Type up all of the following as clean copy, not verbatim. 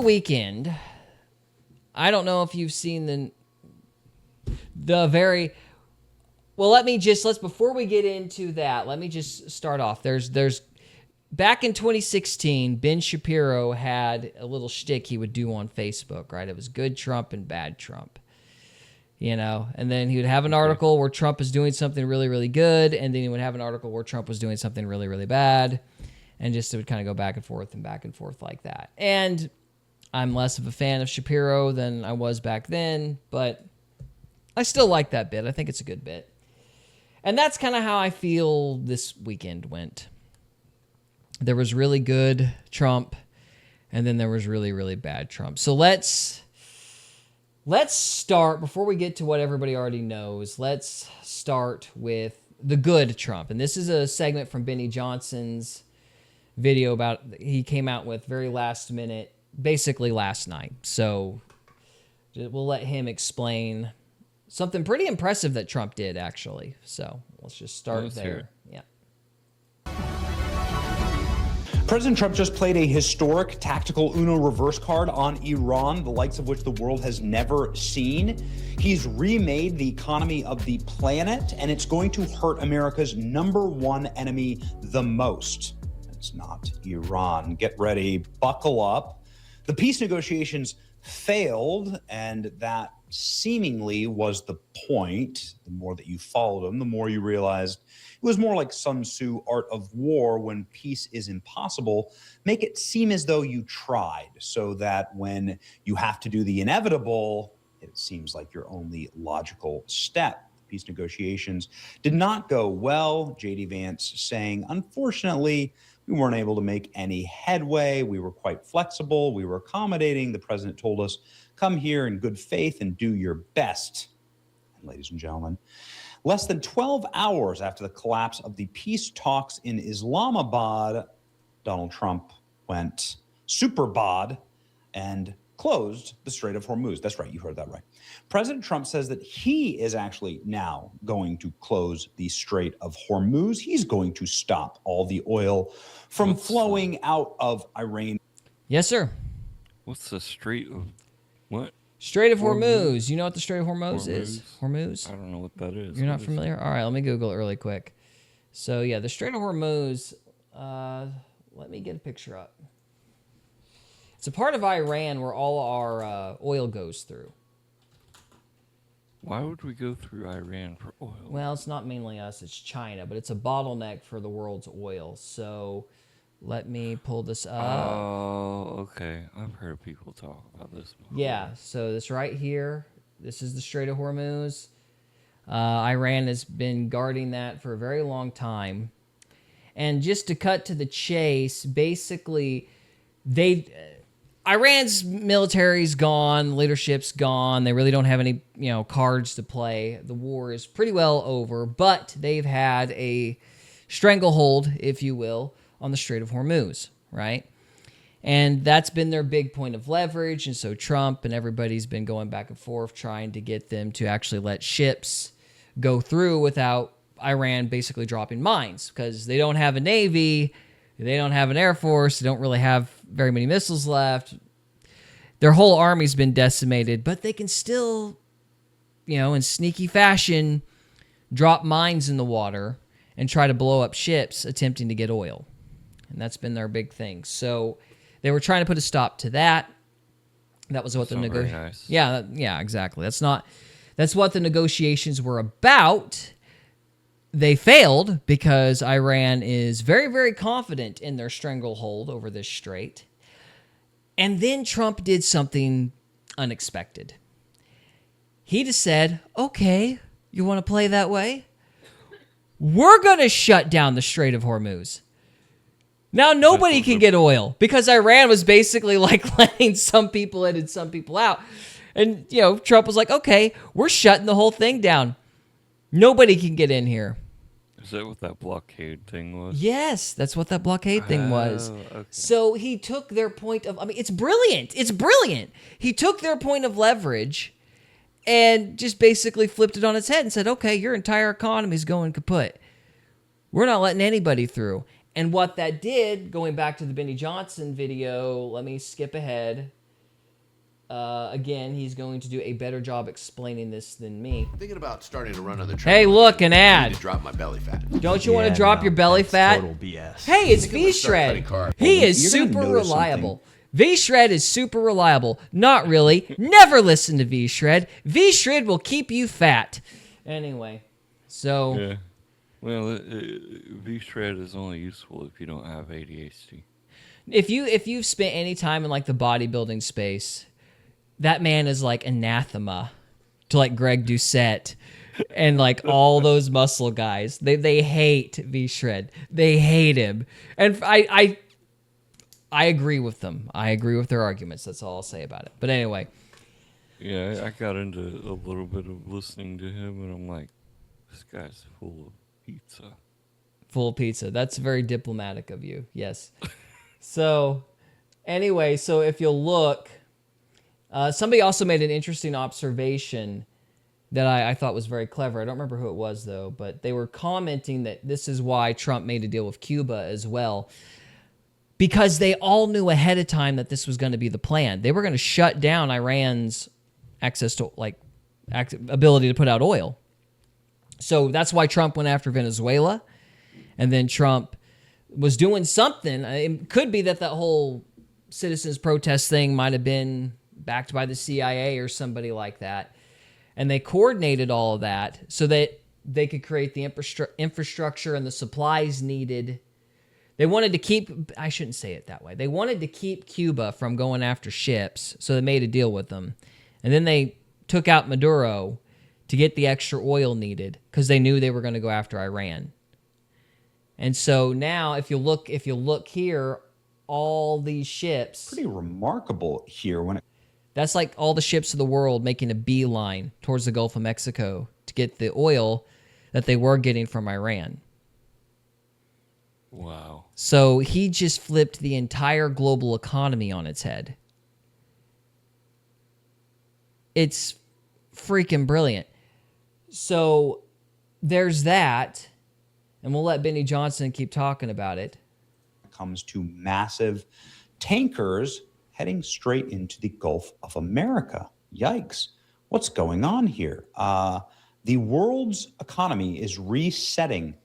weekend, I don't know if you've seen the very... Well, let's before we get into that, let me just start off. There's back in 2016, Ben Shapiro had a little shtick he would do on Facebook, right? It was good Trump and bad Trump, and then he would have an article where Trump is doing something really, really good, and then he would have an article where Trump was doing something really, really bad, and just it would kind of go back and forth like that. And I'm less of a fan of Shapiro than I was back then, but I still like that bit. I think it's a good bit. And that's kind of how I feel this weekend went. There was really good Trump, and then there was really, really bad Trump. So let's start, before we get to what everybody already knows, let's start with the good Trump. And this is a segment from Benny Johnson's video about he came out with very last minute, basically last night. So we'll let him explain something pretty impressive that Trump did, actually. So let's just start there. Yeah. President Trump just played a historic tactical Uno reverse card on Iran, the likes of which the world has never seen. He's remade the economy of the planet, and it's going to hurt America's number one enemy the most. It's not Iran. Get ready, buckle up. The peace negotiations failed, and that seemingly was the point. The more that you followed them, the more you realized it was more like Sun Tzu, Art of War. When peace is impossible, make it seem as though you tried, so that when you have to do the inevitable, it seems like your only logical step. Peace negotiations did not go well. J.D. Vance saying, unfortunately, we weren't able to make any headway. We were quite flexible. We were accommodating. The president told us, come here in good faith and do your best. And ladies and gentlemen, less than 12 hours after the collapse of the peace talks in Islamabad, Donald Trump went super bod and closed the Strait of Hormuz. That's right, you heard that right. President Trump says that he is actually now going to close the Strait of Hormuz. He's going to stop all the oil from flowing out of Iran. Yes, sir. What's the Strait of what? Strait of Hormuz. You know what the Strait of Hormuz is? Hormuz? I don't know what that is. You're not familiar? All right, let me Google it really quick. So, yeah, the Strait of Hormuz, let me get a picture up. It's a part of Iran where all our oil goes through. Why would we go through Iran for oil? Well, it's not mainly us, it's China, but it's a bottleneck for the world's oil. So let me pull this up. Oh, okay. I've heard people talk about this before. Yeah, so this right here, this is the Strait of Hormuz. Iran has been guarding that for a very long time. And just to cut to the chase, basically, Iran's military's gone, leadership's gone. They really don't have any, cards to play. The war is pretty well over, but they've had a stranglehold, if you will, on the Strait of Hormuz, right? And that's been their big point of leverage. And so Trump and everybody's been going back and forth trying to get them to actually let ships go through without Iran basically dropping mines, because they don't have a navy. They don't have an air force. They don't really have very many missiles left. Their whole army's been decimated, but they can still, in sneaky fashion, drop mines in the water and try to blow up ships attempting to get oil. And that's been their big thing. So they were trying to put a stop to that. That was what the negotiations. Nice. Yeah, exactly. That's what the negotiations were about. They failed because Iran is very, very confident in their stranglehold over this strait. And then Trump did something unexpected. He just said, okay, you want to play that way? We're going to shut down the Strait of Hormuz. Now nobody can get oil because Iran was basically like letting some people in and some people out. And, Trump was like, okay, we're shutting the whole thing down. Nobody can get in here. Is that what that blockade thing was? Yes, that's what that blockade thing was. Okay. So he took their point of, it's brilliant. It's brilliant. He took their point of leverage and just basically flipped it on its head and said, okay, your entire economy is going kaput. We're not letting anybody through. And what that did, going back to the Benny Johnson video, let me skip ahead. again, he's going to do a better job explaining this than me. Thinking about starting to run on the treadmill. Hey, look, an I ad. need to drop my belly fat. Don't you want to drop your belly fat? Total BS. Hey, it's Thinking about starting V-Shred. cutting carbs. He is You're gonna super notice reliable. V-Shred is super reliable. Not really. Never listen to V-Shred. V-Shred will keep you fat. Anyway, so... Yeah. Well, V-Shred is only useful if you don't have ADHD. If you've spent any time in like the bodybuilding space, that man is like anathema to like Greg Doucette and like all those muscle guys. They hate V-Shred. They hate him. And I agree with them. I agree with their arguments. That's all I'll say about it. But anyway. Yeah, I got into a little bit of listening to him, and I'm like, this guy's full of pizza. Full of pizza. That's very diplomatic of you. Yes. So, anyway, so if you'll look, somebody also made an interesting observation that I thought was very clever. I don't remember who it was, though, but they were commenting that this is why Trump made a deal with Cuba as well, because they all knew ahead of time that this was going to be the plan. They were going to shut down Iran's access to, like, ability to put out oil. So that's why Trump went after Venezuela, and then Trump was doing something. It could be that whole citizens protest thing might have been backed by the CIA or somebody like that. And they coordinated all of that so that they could create the infrastructure and the supplies needed. They wanted to keep, I shouldn't say it that way. They wanted to keep Cuba from going after ships, so they made a deal with them. And then they took out Maduro to get the extra oil needed because they knew they were going to go after Iran. And so now, if you look here, all these ships. Pretty remarkable here when it That's like all the ships of the world making a beeline towards the Gulf of Mexico to get the oil that they were getting from Iran. Wow. So he just flipped the entire global economy on its head. It's freaking brilliant. So there's that. And we'll let Benny Johnson keep talking about it. comes to massive tankers heading straight into the Gulf of America. Yikes. What's going on here? The world's economy is resetting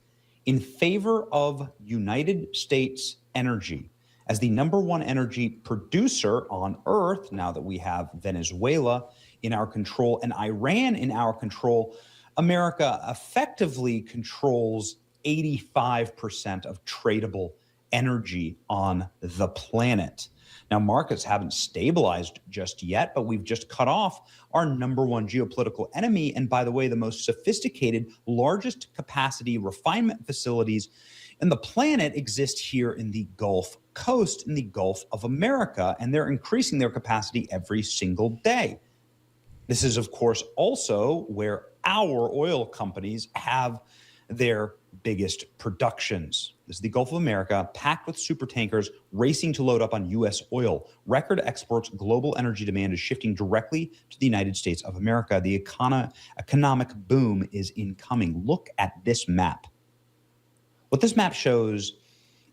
in favor of United States energy as the number one energy producer on Earth, now that we have Venezuela in our control and Iran in our control. America effectively controls 85% of tradable energy on the planet. Now, markets haven't stabilized just yet, but we've just cut off our number one geopolitical enemy. And by the way, the most sophisticated, largest capacity refinement facilities in the planet exist here in the Gulf Coast, in the Gulf of America, and they're increasing their capacity every single day. This is, of course, also where our oil companies have their biggest productions. This is the Gulf of America, packed with super tankers racing to load up on U.S. oil. Record exports, global energy demand is shifting directly to the United States of America. The economic boom is incoming. Look at this map. What this map shows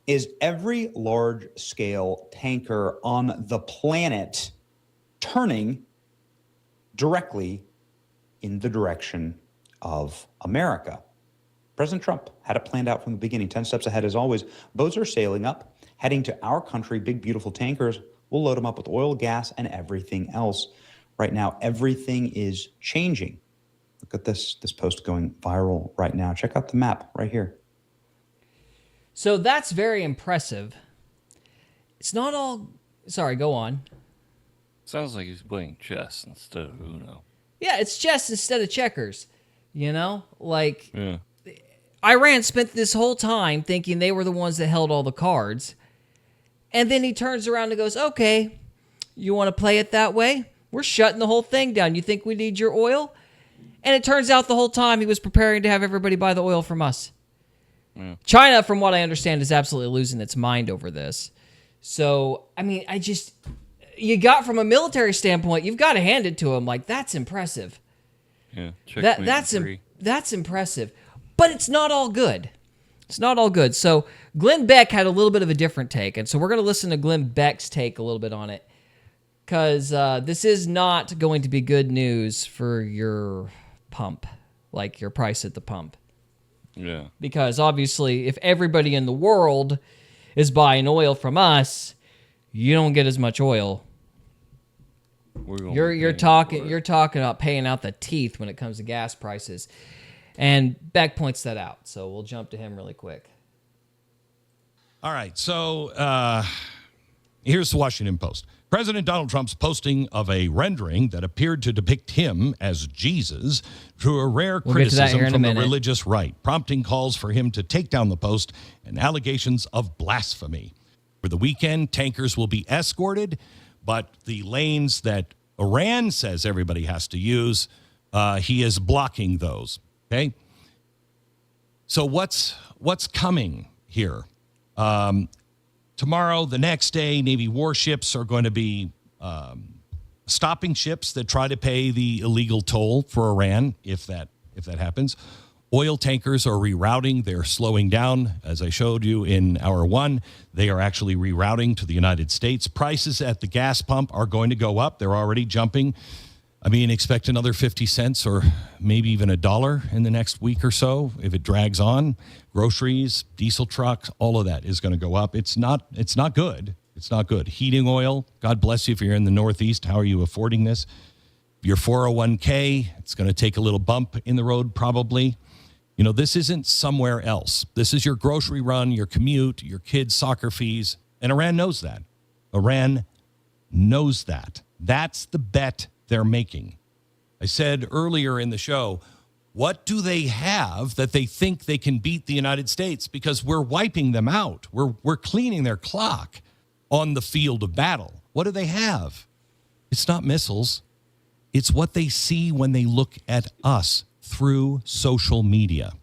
is every large-scale tanker on the planet turning directly in the direction of America. President Trump had it planned out from the beginning, 10 steps ahead as always. Boats are sailing up, heading to our country, big, beautiful tankers. We'll load them up with oil, gas, and everything else. Right now, everything is changing. Look at this post going viral right now. Check out the map right here. So that's very impressive. It's not all... Sorry, go on. Sounds like he's playing chess instead of Uno. Yeah, it's chess instead of checkers. You know? Like... Yeah. Iran spent this whole time thinking they were the ones that held all the cards. And then he turns around and goes, okay, you want to play it that way? We're shutting the whole thing down. You think we need your oil? And it turns out the whole time he was preparing to have everybody buy the oil from us. Yeah. China, from what I understand, is absolutely losing its mind over this. So, I mean, you got from a military standpoint, you've got to hand it to him. Like, that's impressive. Yeah, that's impressive. But it's not all good. It's not all good. So Glenn Beck had a little bit of a different take. And so we're going to listen to Glenn Beck's take a little bit on it. because this is not going to be good news for your pump, like your price at the pump. Yeah. Because obviously, if everybody in the world is buying oil from us, you don't get as much oil. You're talking about paying out the teeth when it comes to gas prices, and Beck points that out. So we'll jump to him really quick. All right, so here's the Washington Post. President Donald Trump's posting of a rendering that appeared to depict him as Jesus drew a rare criticism from the religious right, prompting calls for him to take down the post and allegations of blasphemy. For the weekend, tankers will be escorted, but the lanes that Iran says everybody has to use, he is blocking those. Okay? So what's coming here? Tomorrow, the next day, Navy warships are going to be stopping ships that try to pay the illegal toll for Iran, if that happens. Oil tankers are rerouting. They're slowing down. As I showed you in hour one, they are actually rerouting to the United States. Prices at the gas pump are going to go up. They're already jumping. I mean, expect another 50 cents or maybe even $1 in the next week or so if it drags on. Groceries, diesel trucks, all of that is going to go up. It's not good. It's not good. Heating oil, God bless you if you're in the Northeast. How are you affording this? Your 401k, it's going to take a little bump in the road probably. You know, this isn't somewhere else. This is your grocery run, your commute, your kids' soccer fees. And Iran knows that. Iran knows that. That's the bet they're making. I said earlier in the show, what do they have that they think they can beat the United States? Because we're wiping them out. We're cleaning their clock on the field of battle. What do they have? It's not missiles. It's what they see when they look at us through social media.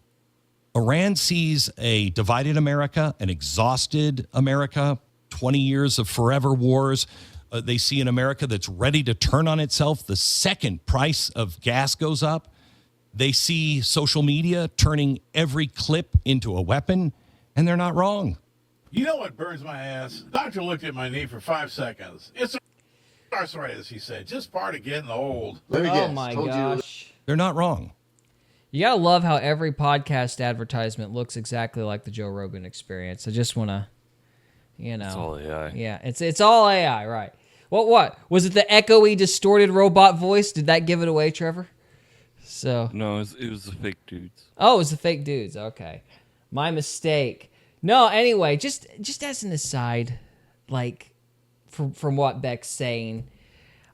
Iran sees a divided America, an exhausted America, 20 years of forever wars. They see an America that's ready to turn on itself the second price of gas goes up. They see social media turning every clip into a weapon, and they're not wrong. You know what burns my ass? Doctor looked at my knee for 5 seconds. It's arthritis, he said. Just part of getting old. Oh my gosh. They're not wrong. You gotta love how every podcast advertisement looks exactly like the Joe Rogan Experience. I just wanna, It's all AI. Yeah, it's all AI, right? What was it? The echoey, distorted robot voice? Did that give it away, Trevor? So No, it was the fake dudes. oh, it was the fake dudes. Okay, my mistake. No, anyway, just as an aside, like from what Beck's saying,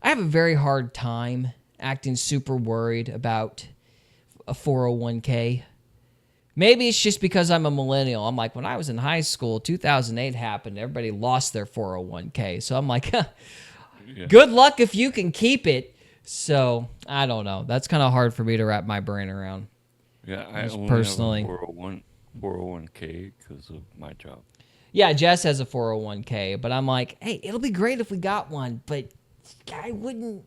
I have a very hard time acting super worried about a 401k. Maybe it's just because I'm a millennial. I'm like, when I was in high school, 2008 happened. Everybody lost their 401k. So I'm like, good luck if you can keep it. So I don't know. That's kind of hard for me to wrap my brain around. Yeah, I only personally have a 401k because of my job. Yeah, Jess has a 401k, but I'm like, hey, it'll be great if we got one, but I wouldn't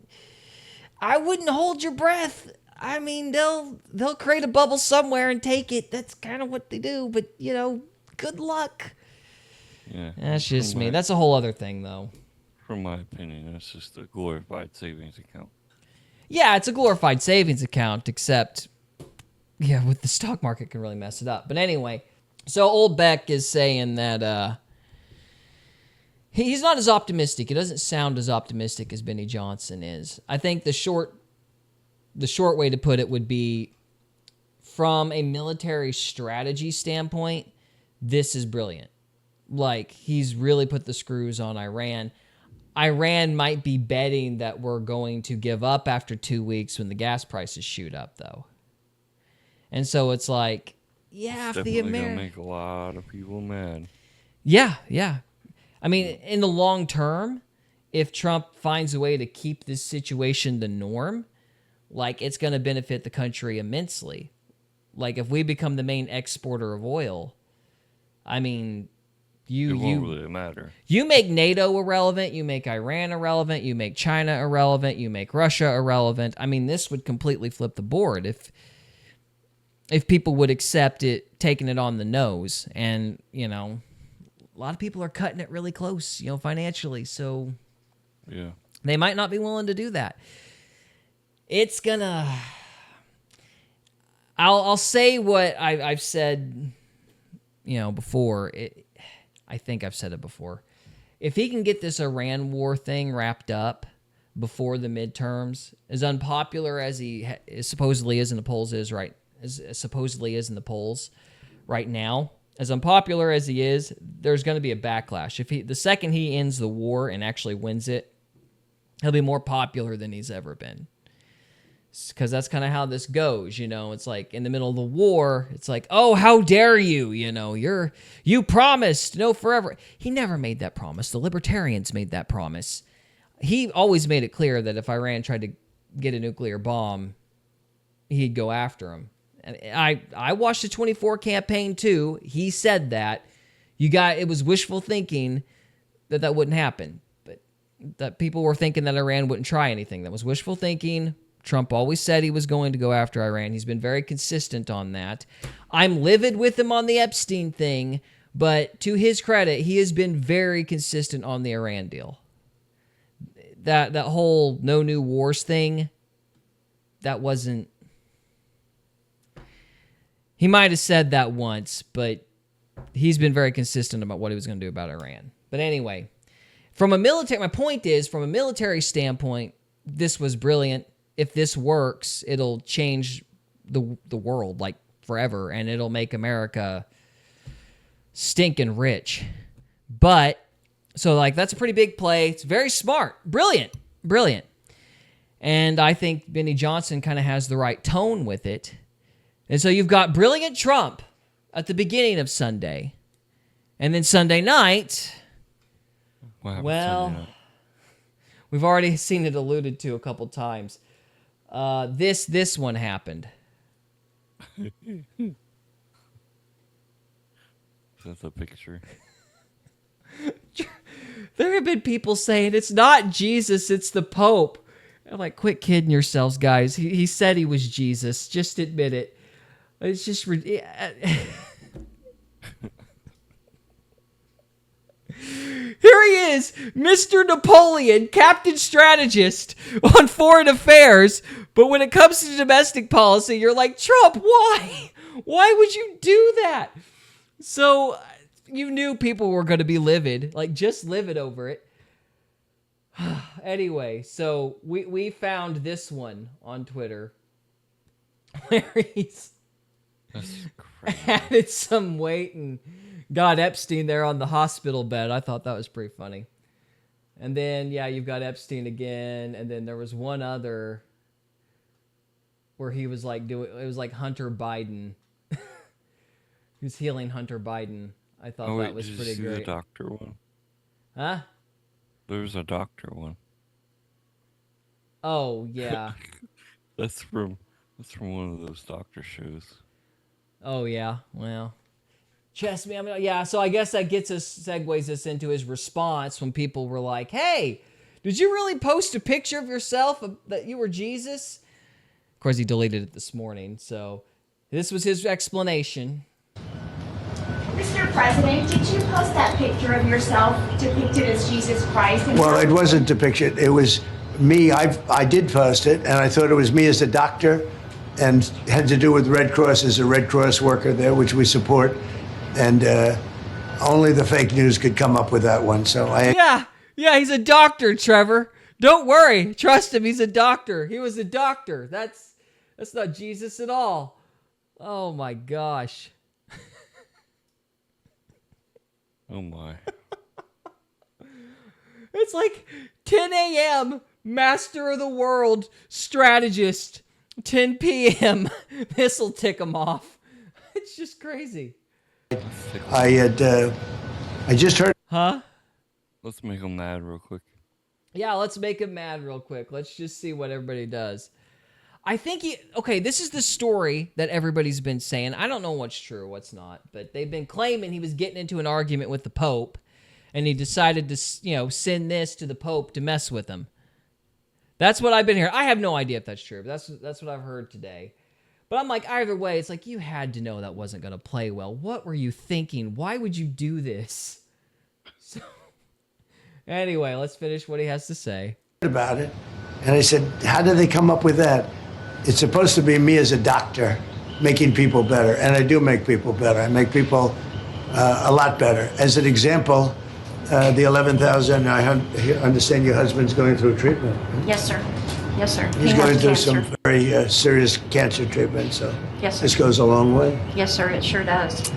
hold your breath. I mean, they'll create a bubble somewhere and take it. That's kind of what they do, but good luck. Yeah. That's just me. That's a whole other thing, though. From my opinion, it's just a glorified savings account. Yeah, it's a glorified savings account, except, with the stock market can really mess it up. But anyway, so old Beck is saying that he's not as optimistic. He doesn't sound as optimistic as Benny Johnson is. I think the short way to put it would be, from a military strategy standpoint, this is brilliant. Like, he's really put the screws on Iran. Iran might be betting that we're going to give up after 2 weeks when the gas prices shoot up, though. And so it's like, if the Definitely gonna make a lot of people mad. Yeah. I mean, in the long term, if Trump finds a way to keep this situation the norm, like, it's going to benefit the country immensely. Like, if we become the main exporter of oil, I mean, it won't really matter. You make NATO irrelevant, you make Iran irrelevant, you make China irrelevant, you make Russia irrelevant. I mean, this would completely flip the board if people would accept it, taking it on the nose. And, a lot of people are cutting it really close, financially. So, yeah. They might not be willing to do that. It's gonna... I'll say what I've said, before. I think I've said it before. If he can get this Iran war thing wrapped up before the midterms, as unpopular as he supposedly is in the polls right now, as unpopular as he is, there's going to be a backlash. The second he ends the war and actually wins it, he'll be more popular than he's ever been. Because that's kind of how this goes, It's like in the middle of the war, it's like, oh, how dare you, you promised no forever. He never made that promise. The libertarians made that promise. He always made it clear that if Iran tried to get a nuclear bomb, he'd go after him. And I watched the 24 campaign too. He said that. It was wishful thinking that wouldn't happen. But that people were thinking that Iran wouldn't try anything. That was wishful thinking. Trump always said he was going to go after Iran. He's been very consistent on that. I'm livid with him on the Epstein thing, but to his credit, he has been very consistent on the Iran deal. That whole no new wars thing, that wasn't... He might have said that once, but he's been very consistent about what he was going to do about Iran. But anyway, my point is, from a military standpoint, this was brilliant. If this works, it'll change the world like forever, and it'll make America stinking rich. But so that's a pretty big play. It's very smart, brilliant. And I think Benny Johnson kind of has the right tone with it. And so you've got brilliant Trump at the beginning of Sunday, and then Sunday night. Well, we've already seen it alluded to a couple times. This one happened. That's a picture. There have been people saying it's not Jesus, it's the Pope. I'm like, quit kidding yourselves, guys. He said he was Jesus. Just admit it. It's just Here he is, Mr. Napoleon, Captain Strategist on foreign affairs. But when it comes to domestic policy, you're like, Trump, why? Why would you do that? So you knew people were going to be livid, just livid over it. Anyway, so we found this one on Twitter where he's added some weight and got Epstein there on the hospital bed. I thought that was pretty funny. And then, you've got Epstein again. And then there was one other where he was it was like Hunter Biden. He was healing Hunter Biden. I thought that was pretty great. The doctor one? Huh? There's a doctor one. Oh, yeah. That's from one of those doctor shows. Oh, yeah. Well, trust me. So I guess that segues us into his response when people were like, hey, did you really post a picture of yourself that you were Jesus? Of course, he deleted it this morning. So this was his explanation. Mr. President, did you post that picture of yourself depicted as Jesus Christ? Well, it wasn't depicted. It was me. I did post it, and I thought it was me as a doctor, and had to do with Red Cross as a Red Cross worker there, which we support. And only the fake news could come up with that one. So Yeah, he's a doctor, Trevor. Don't worry. Trust him. He's a doctor. He was a doctor. That's not Jesus at all. Oh, my gosh. Oh, my. It's like 10 a.m., master of the world, strategist. 10 p.m., this'll tick him off. It's just crazy. I just heard. Huh? Let's make him mad real quick. Yeah, let's make him mad real quick. Let's just see what everybody does. I think this is the story that everybody's been saying. I don't know what's true, what's not, but they've been claiming he was getting into an argument with the Pope, and he decided to, send this to the Pope to mess with him. That's what I've been hearing. I have no idea if that's true, but that's what I've heard today. But I'm like, either way, it's like you had to know that wasn't going to play well. What were you thinking? Why would you do this? So, anyway, let's finish what he has to say. about it. And I said, how did they come up with that? It's supposed to be me as a doctor making people better. And I do make people better. I make people a lot better. As an example, the 11,000, I understand your husband's going through treatment. Yes, sir. Yes, sir. He's He going has through cancer. some very serious cancer treatment, so Yes, sir. this goes a long way. Yes, sir. It sure does.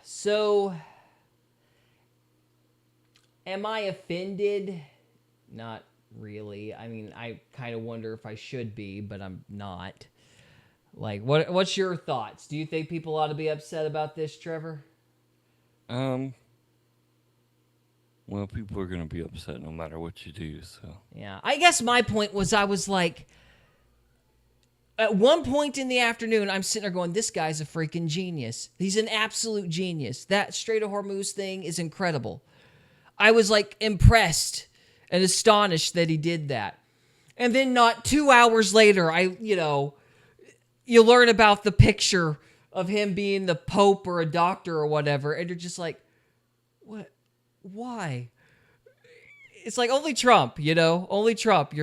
So, am I offended? Not really. I mean, I kind of wonder if I should be, but I'm not. Like, what's your thoughts? Do you think people ought to be upset about this, Trevor? Well, people are gonna be upset no matter what you do. So Yeah. I guess my point was I was like, at one point in the afternoon, I'm sitting there going, this guy's a freaking genius. He's an absolute genius. That Strait of Hormuz thing is incredible. I was like impressed and astonished that he did that. And then not 2 hours later, you learn about the picture of him being the Pope or a doctor or whatever. And you're just like, what? Why? It's like only Trump, only Trump.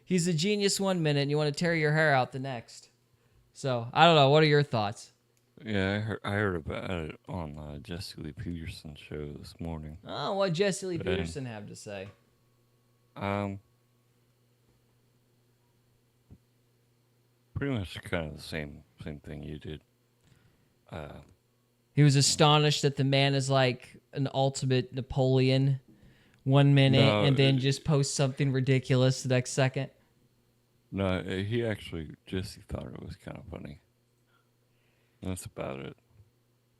He's a genius one minute and you want to tear your hair out the next. So, I don't know. What are your thoughts? yeah, I heard about it on Jesse Lee Peterson's show this morning. Oh, what Jesse Lee Peterson have to say? Pretty much kind of the same thing you did. He was astonished that the man is like an ultimate Napoleon one minute and then just posts something ridiculous the next second. No, Jesse thought it was kind of funny. That's about it.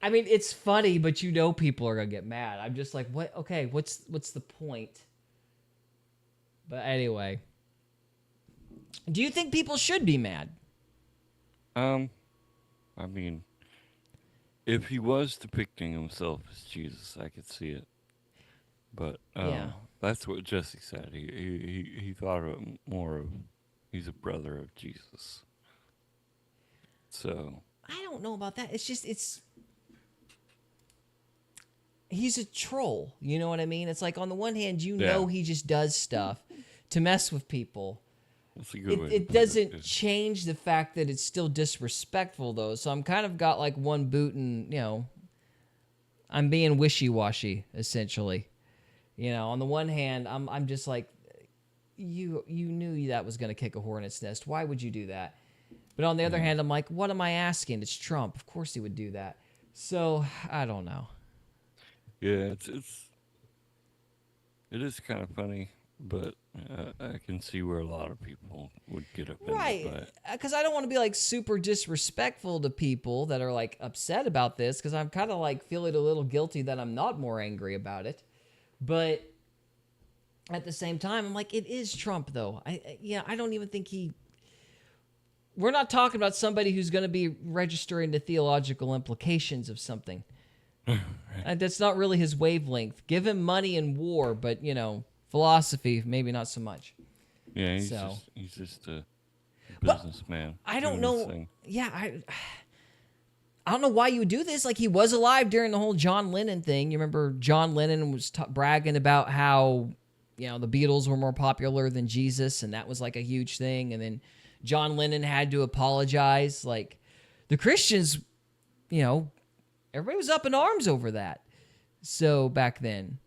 I mean, it's funny, but people are gonna get mad. I'm just like, what? Okay, what's the point? But anyway, do you think people should be mad? I mean, if he was depicting himself as Jesus, I could see it. But Yeah. that's what Jesse said. He thought of it more of he's a brother of Jesus. So I don't know about that. He's a troll. You know what I mean? It's like on the one hand, he just does stuff to mess with people. that's a good way. It doesn't change the fact that it's still disrespectful, though. So I'm kind of got like one boot and, I'm being wishy-washy, essentially. On the one hand, I'm just like, you knew that was going to kick a hornet's nest. Why would you do that? But on the other hand, I'm like, what am I asking? It's Trump. Of course he would do that. So I don't know. Yeah, it is kind of funny, but I can see where a lot of people would get offended by Right. it. Because I don't want to be like super disrespectful to people that are like upset about this because I'm kind of like feeling a little guilty that I'm not more angry about it. But at the same time, I'm like, it is Trump, though. I don't even think we're not talking about somebody who's going to be registering the theological implications of something. And that's not really his wavelength. Give him money and war, but, philosophy, maybe not so much. Yeah, he's just a businessman. I don't doing his know. thing. Yeah, I don't know why you would do this. Like, he was alive during the whole John Lennon thing. You remember John Lennon was bragging about how, the Beatles were more popular than Jesus, and that was like a huge thing. And then John Lennon had to apologize. Like, the Christians, everybody was up in arms over that. So, back then.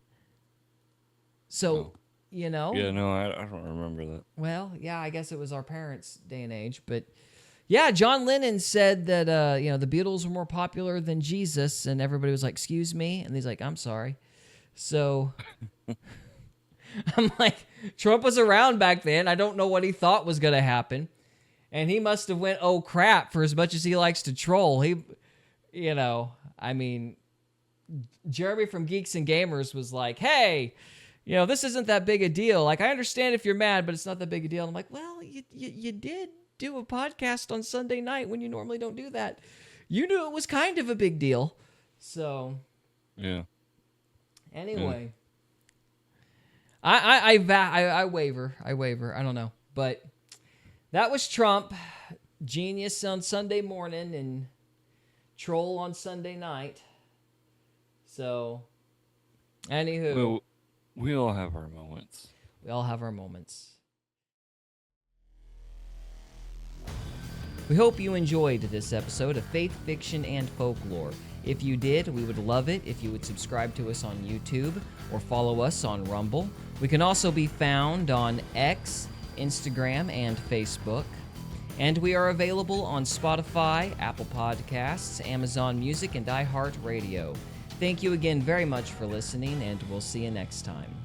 So, Yeah, no, I don't remember that. Well, yeah, I guess it was our parents' day and age, but yeah, John Lennon said that the Beatles were more popular than Jesus, and everybody was like, "Excuse me," and he's like, "I'm sorry." So I'm like, Trump was around back then. I don't know what he thought was gonna happen, and he must have went, "Oh crap!" For as much as he likes to troll, Jeremy from Geeks and Gamers was like, "Hey, this isn't that big a deal. Like, I understand if you're mad, but it's not that big a deal." I'm like, well, you did do a podcast on Sunday night when you normally don't do that. You knew it was kind of a big deal. So, Yeah. anyway, I waver. I don't know. But that was Trump. Genius on Sunday morning and troll on Sunday night. So, anywho. Well, We all have our moments. We all have our moments. We hope you enjoyed this episode of Faith, Fiction, and Folklore. If you did, we would love it if you would subscribe to us on YouTube or follow us on Rumble. We can also be found on X, Instagram, and Facebook. And we are available on Spotify, Apple Podcasts, Amazon Music, and iHeartRadio. Thank you again very much for listening, and we'll see you next time.